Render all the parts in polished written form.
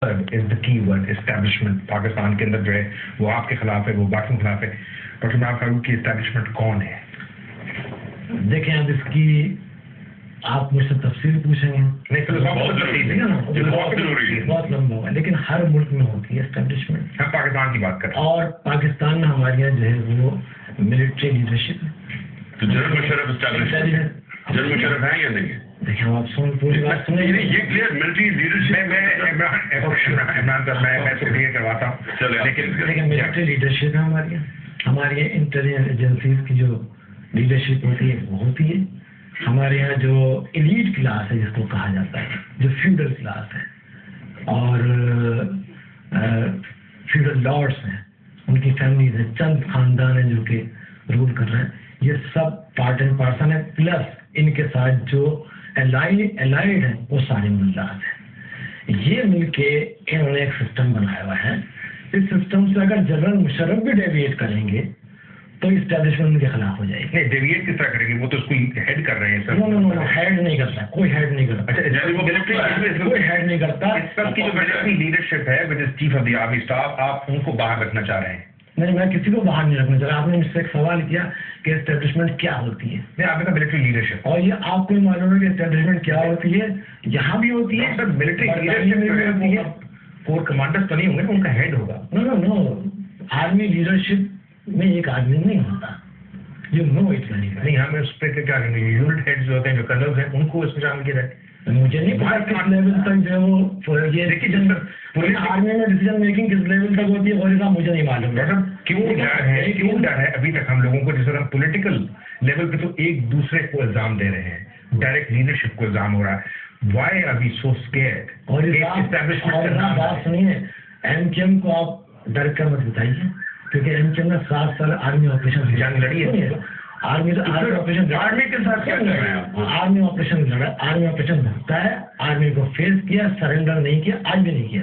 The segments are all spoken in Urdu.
is the key word, establishment. Pakistan کے اندر جو ہے وہ آپ کے خلاف ہے, وہ باقی کے خلاف ہے. ڈاکٹر عمران فاروق کی اسٹیبلشمنٹ کون ہے؟ دیکھیں اب اس کی آپ مجھ سے تفصیل پوچھیں گے, بہت لمبا ہوگا, لیکن ہر ملک میں ہوتی ہے اسٹیبلشمنٹ. ہم پاکستان کی بات کریں اور پاکستان میں ہمارے یہاں جو ہے وہ ملٹری لیڈرشپ ہے. تو general Musharraf establishment general Musharraf ہے یا نہیں ہے؟ دیکھیں آپ سن پوری بات سنیں, یہ کلیئر ملٹری لیڈرشپ. عمران صاحب میں تو کلیئر کرواتا ہوں, لیکن ملٹری لیڈرشپ ہے ہمارے یہاں. ہمارے یہاں انٹیلیجنس ایجنسیز کی جو لیڈرشپ ہوتی ہے وہ ہوتی ہے. ہمارے یہاں جو ایلیٹ کلاس ہے جس کو کہا جاتا ہے, جو فیوڈل کلاس ہے اور فیوڈل لارڈس ہیں, ان کی فیملیز ہیں, چند خاندان ہیں جو کہ رول کر رہے ہیں, یہ سب پارٹ اینڈ پارسل ہیں. پلس ان کے ساتھ جو الائڈ ہیں وہ سارے ملات ہیں. یہ مل کے انہوں نے ایک سسٹم بنایا ہوا ہے. اس سسٹم سے اگر جنرل مشرف بھی ڈیویٹ کریں گے تو اسٹیبلشمنٹ کے خلاف ہو جائے گی. نہیں, ڈیویٹ کس طرح کریں گے؟ وہ تو اس کو ہیڈ کر رہے ہیں سر. نو ہیڈ نہیں کرتا, کوئی ہیڈ نہیں کرتا. کوئی ہیڈ نہیں کرتا. سب کی جو ملٹری لیڈرشپ ہے which is chief of the army staff, آپ ان کو باہر رکھنا چاہ رہے ہیں؟ نہیں, میں کسی کو باہر نہیں رکھنا چاہ رہا. آپ نے مجھ سے ایک سوال کیا کہ اسٹیبلشمنٹ کیا ہوتی ہے. نہیں, آپ نے کہا ملٹری لیڈرشپ, اور یہ آپ کو معلوم ہے کہ اسٹیبلشمنٹ کیا ہوتی ہے. یہاں بھی ہوتی ہے سر. ملٹری لیڈرشپ ہوتی ہے, کور کمانڈرز تو نہیں ہوں گے, ان کا ہیڈ ہوگا. نو آرمی لیڈرشپ میں ایک آدمی نہیں ہوتا. نہیں, ہمیں اس پہ کیا کریں گے؟ یونٹ ہیڈز جو ہوتے ہیں, جو کرنلز ہیں, ان کو اس میں شامل کیا جائے. مجھے نہیں پتا کس لیول تک جو ہے وہ یہ آرمی میں ڈیسیجن میکنگ کس لیول تک ہوتی ہے, اور صاحب مجھے نہیں معلوم. کیوں ڈر ہے ابھی تک ہم لوگوں کو؟ جس طرح پولیٹیکل لیول پہ تو ایک دوسرے کو الزام دے رہے ہیں, ڈائریکٹ لیڈرشپ کو الزام ہو رہا ہے. Why are we so scared? اور بات سنیے, ایم کیو ایم کو آپ ڈر کر مت بتائیے, کیونکہ ایم کیو ایم نے 7 سال آرمی آپریشن جنگ لڑی ہے. آرمی آپریشن آرمی کے ساتھ کیا کر رہے ہیں؟ آرمی آپریشن لڑا, آرمی آپریشن لڑتا ہے, آرمی کو فیس کیا, سرنڈر نہیں کیا, آج بھی نہیں کیا.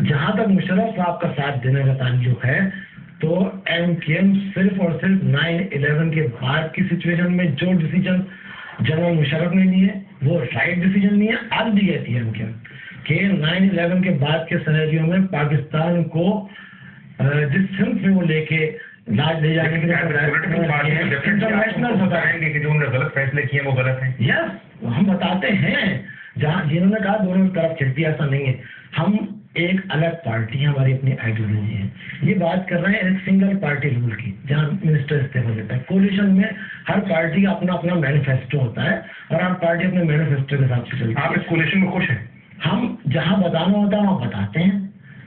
جہاں تک مشرف صاحب کا ساتھ دینے کا تعلق ہے تو ایم کیو ایم صرف اور صرف 9/11 کے بعد کی سچویشن میں جو ڈیسیجن جنرل مشرف نے لیے وہ رائٹ ڈیسیجن نہیں ہے. آج بھی کہتی ہے ایم کیو ایم کہ 9/11 کے بعد کے سینیریو میں پاکستان کو جس صنف میں وہ لے کے لاج لے جانے کے لیے انٹرنیشنل بتائیں گے کہ جو انہوں نے غلط فیصلے کیے وہ غلط ہیں. یس, ہم بتاتے ہیں. جہاں جنہوں نے کہا دونوں طرف کھلتی, ایسا نہیں ہے. ہم ایک الگ پارٹی, ہماری اپنی آئیڈیالوجی ہے. یہ بات کر رہے ہیں ایک سنگل پارٹی رول کی, جہاں منسٹر استعفا دیتا ہے. کولیشن میں ہر پارٹی کا اپنا اپنا مینیفیسٹو ہوتا ہے اور ہر پارٹی اپنے مینیفیسٹو کے حساب سے چلتی ہے. آپ اس کولیشن میں خوش ہیں؟ ہم جہاں بتانا ہوتا ہے وہاں بتاتے ہیں.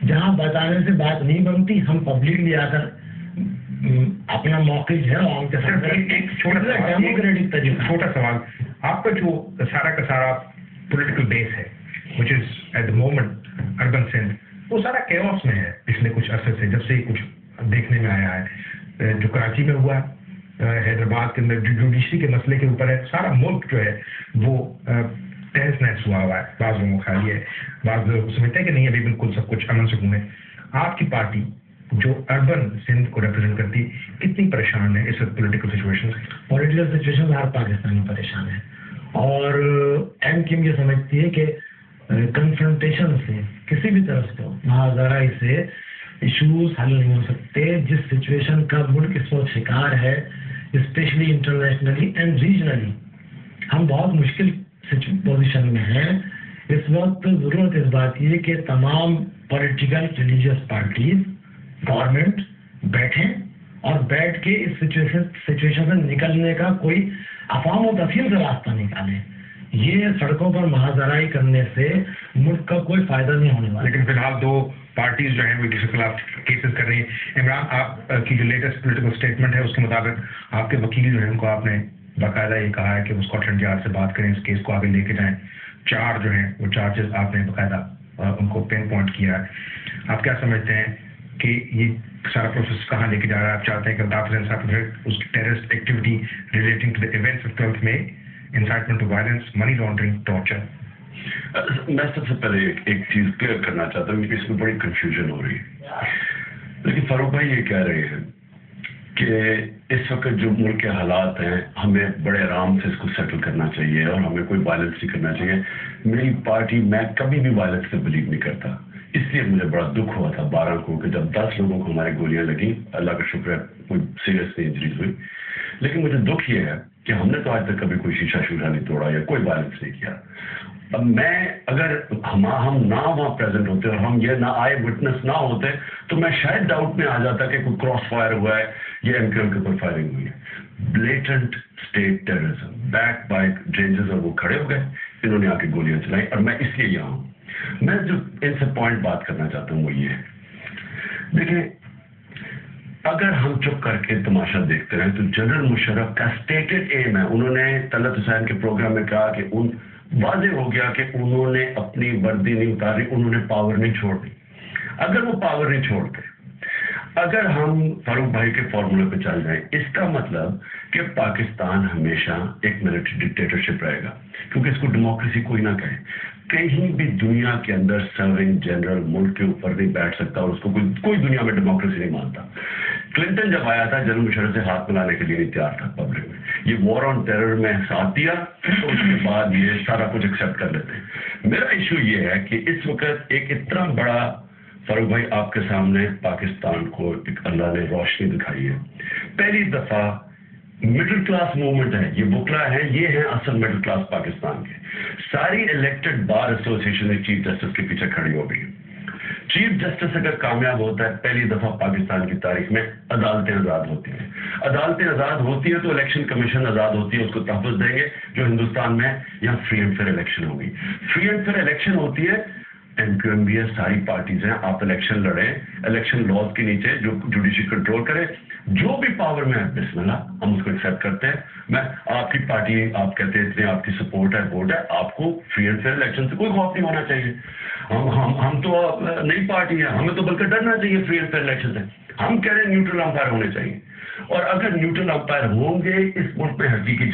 جہاں بتانے سے بات نہیں بنتی ہم پبلکلی آ کر اپنا موقف ہے عوام کے ساتھ. ایک ڈیموکریٹک طریقہ. چھوٹا سوال, آپ کا جو سارا کا سارا پولیٹیکل بیس ہے which is at the moment urban Sindh, وہ سارا کیوس میں ہے پچھلے کچھ عرصے سے, جب سے کچھ دیکھنے میں آیا ہے. جو کراچی میں ہوا ہے, حیدرآباد کے اندر جوڈیشری کے مسئلے کے اوپر ہے, سارا ملک جو ہے وہ تہس نہس ہوا ہے. بعض لوگوں کو خیال ہے, بعض لوگ سمجھتے ہیں کہ نہیں ابھی بالکل سب کچھ امن سکون ہے. آپ کی پارٹی جو اربن سندھ کو ریپرزینٹ کرتی کتنی پریشان ہے اس وقت پولیٹیکل سچویشن سے؟ پولیٹیکل سچویشن میں ہر پاکستانی پریشان ہے, اور ایم کیو ایم یہ سمجھتی ہے کہ کنفرنٹیشن سے کسی بھی طرف سے محاذرائی سے ایشوز حل نہیں ہو سکتے. جس سچویشن کا ملک اس وقت شکار ہے, اسپیشلی انٹرنیشنلی اینڈ ریجنلی, ہم بہت مشکل پوزیشن میں ہیں. اس وقت ضرورت اس بات کی ہے کہ تمام پولیٹیکل ریلیجیس پارٹیز گورنمنٹ بیٹھیں اور بیٹھ کے اس سچویشن سے نکلنے کا کوئی افہام و تفہیم سے راستہ نکالیں. یہ سڑکوں پر محاذرائی کرنے سے ملک کا کوئی فائدہ نہیں ہونے والا. لیکن فی الحال 2 پارٹیز جو ہیں وہ کسی کے خلاف کیسز کر رہی ہیں. عمران, آپ کی جو لیٹسٹ پولیٹیکل اسٹیٹمنٹ ہے اس کے مطابق آپ کے وکیل جو ہیں ان کو آپ نے باقاعدہ یہ کہا ہے کہ وہ اسکاٹ لینڈ یارڈ سے بات کریں, اس کیس کو آگے لے کے جائیں. 4 جو ہیں وہ چارجز آپ نے باقاعدہ ان کو پین پوائنٹ کیا ہے. آپ کیا سمجھتے ہیں کہ یہ سارا پروسیس کہاں لے کے جا رہا ہے؟ آپ چاہتے ہیں کہ الطاف حسین صاحب اس کی terrorist activity relating to the events of 12 May, incitement to violence, money laundering, torture. میں سب سے پہلے ایک چیز کلیئر کرنا چاہتا ہوں کہ اس میں بڑی کنفیوژن ہو رہی ہے. لیکن فاروق بھائی یہ کہہ رہے ہیں کہ اس وقت جو ملک کے حالات ہیں ہمیں بڑے آرام سے اس کو سیٹل کرنا چاہیے اور ہمیں کوئی وائلنس نہیں کرنا چاہیے. میری پارٹی, میں کبھی بھی وائلنس سے بلیو نہیں کرتا. اس لیے مجھے بڑا دکھ ہوا تھا 12 کو کہ جب 10 لوگوں کو ہماری گولیاں لگیں. اللہ کا شکر ہے کوئی سیریس انجریز ہوئی. لیکن مجھے دکھ یہ ہے کہ ہم نے تو آج تک کبھی کوئی شیشہ نہیں توڑا یا کوئی وائلنس نہیں کیا. اب میں اگر ہم نہ وہاں پریزنٹ ہوتے اور ہم یہ نہ آئے وٹنس نہ ہوتے تو میں شاید ڈاؤٹ میں آ جاتا کہ کوئی کراس فائر ہوا ہے یا ایم کیو ایم کے اوپر فائرنگ ہوئی ہے. Blatant state terrorism back by rangers اور وہ کھڑے ہو گئے, انہوں نے آ کے گولیاں چلائیں اور میں اس لیے یہاں ہوں. میں جو ان سے پوائنٹ بات کرنا چاہتا ہوں وہ یہ ہے, دیکھیں اگر ہم چپ کر کے تماشا دیکھتے رہیں تو جنرل مشرف کا اسٹیٹڈ ایم ہے, انہوں نے طلعت حسین کے پروگرام میں کہا کہ واضح ہو گیا کہ انہوں نے اپنی وردی نہیں اتاری, انہوں نے پاور نہیں چھوڑی. اگر وہ پاور نہیں چھوڑتے, اگر ہم فاروق بھائی کے فارمولے پہ چل جائیں, اس کا مطلب کہ پاکستان ہمیشہ ایک ملٹری ڈکٹیٹرشپ رہے گا, کیونکہ اس کو ڈیموکریسی کوئی نہ کہے. کہیں بھی دنیا کے اندر سرونگ جنرل ملک کے اوپر نہیں بیٹھ سکتا اور اس کو کوئی دنیا میں ڈیموکریسی نہیں مانتا. کلنٹن جب آیا تھا جنرل مشرف سے ہاتھ ملانے کے لیے نہیں تیار تھا پبلک میں, یہ وار آن ٹیرر میں ساتھ دیا تو اس کے بعد یہ سارا کچھ ایکسیپٹ کر لیتے ہیں. میرا ایشو یہ ہے کہ اس وقت ایک اتنا بڑا, فاروق بھائی آپ کے سامنے پاکستان کو ایک اللہ نے روشنی دکھائی ہے. پہلی دفعہ مڈل کلاس موومنٹ ہے, یہ بکلا ہے, یہ ہے اصل مڈل کلاس پاکستان کے. ساری elected bar association chief justice کے پیچھے کھڑی ہو گئی. چیف جسٹس اگر کامیاب ہوتا ہے, پہلی دفعہ پاکستان کی تاریخ میں عدالتیں آزاد ہوتی ہیں. عدالتیں آزاد ہوتی ہیں تو الیکشن کمیشن آزاد ہوتی ہے, اس کو تحفظ دیں گے جو ہندوستان میں یہاں فری اینڈ فیئر الیکشن ہوگی. فری اینڈ فیئر الیکشن ہوتی ہے, ایم کیو ایم بی ہے, ساری پارٹیز ہیں, آپ الیکشن لڑیں, الیکشن لاز کے نیچے جو جوڈیشل کنٹرول کرے, جو بھی پاور میں ہے بسم اللہ, ہم اس کو ایکسیپٹ کرتے ہیں. میں آپ کی پارٹی, آپ کہتے ہیں اتنے آپ کی سپورٹ ہے, ووٹ ہے, آپ کو فری اینڈ فیئر الیکشن سے کوئی خوف نہیں ہونا چاہیے. ہم تو نئی پارٹی ہیں, ہمیں تو بلکہ ڈرنا چاہیے فری اینڈ فیئر الیکشن سے. ہم کہہ رہے ہیں نیوٹرل امپائر ہونے چاہیے, اور اگر نیوٹرل امپائر ہوں گے اس ملک میں حقیقی